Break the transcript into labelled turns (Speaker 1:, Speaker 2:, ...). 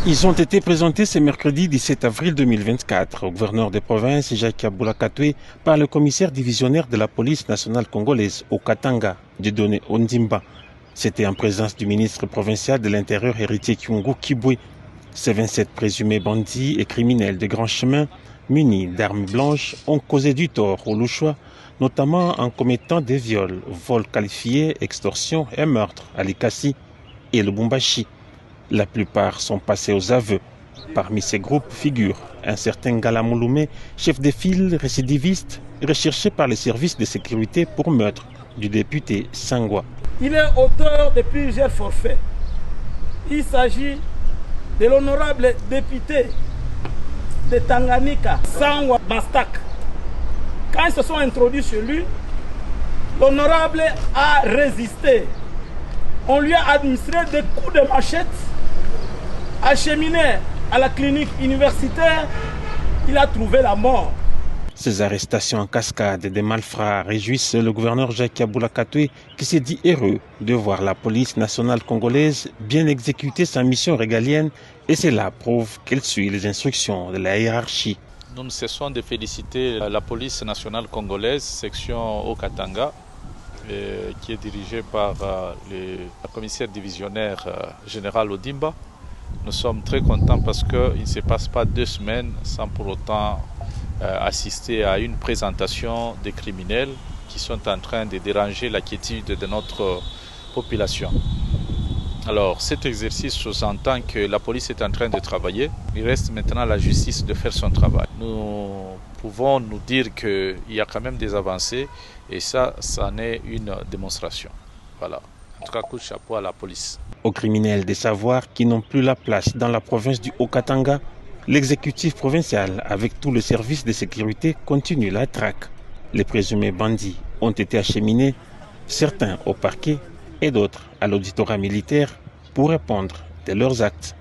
Speaker 1: Ils ont été présentés ce mercredi 17 avril 2024 au gouverneur de province Jacques Aboula Katoué par le commissaire divisionnaire de la police nationale congolaise au Katanga, Dieudonné Ondimba. C'était en présence du ministre provincial de l'Intérieur héritier Kyungu Kibwe. Ces 27 présumés bandits et criminels de grand chemin munis d'armes blanches ont causé du tort aux Louchois, notamment en commettant des viols, vols qualifiés, extorsions et meurtres à Likasi et Lubumbashi. La plupart sont passés aux aveux. Parmi ces groupes figure un certain Ngala Mouloumé, chef de file récidiviste, recherché par les services de sécurité pour meurtre du député Sangwa.
Speaker 2: Il est auteur de plusieurs forfaits. Il s'agit de l'honorable député de Tanganyika, Sangwa Bastak. Quand ils se sont introduits chez lui, l'honorable a résisté. On lui a administré des coups de machette, acheminé à la clinique universitaire, il a trouvé la mort.
Speaker 1: Ces arrestations en cascade des malfrats réjouissent le gouverneur Jacques Aboula Katoué qui s'est dit heureux de voir la police nationale congolaise bien exécuter sa mission régalienne et cela prouve qu'elle suit les instructions de la hiérarchie.
Speaker 3: Nous ne cessons de féliciter la police nationale congolaise, section au Katanga, qui est dirigée par le commissaire divisionnaire général Ondimba. Nous sommes très contents parce qu'il ne se passe pas 2 semaines sans pour autant assister à une présentation des criminels qui sont en train de déranger la quiétude de notre population. Alors cet exercice sous-entend que la police est en train de travailler. Il reste maintenant à la justice de faire son travail. Nous pouvons nous dire qu'il y a quand même des avancées et ça en est une démonstration. Voilà. En tout cas, coup de chapeau à la police.
Speaker 1: Aux criminels de savoir qui n'ont plus la place dans la province du Haut-Katanga, l'exécutif provincial, avec tout le service de sécurité, continue la traque. Les présumés bandits ont été acheminés, certains au parquet et d'autres à l'auditorat militaire pour répondre de leurs actes.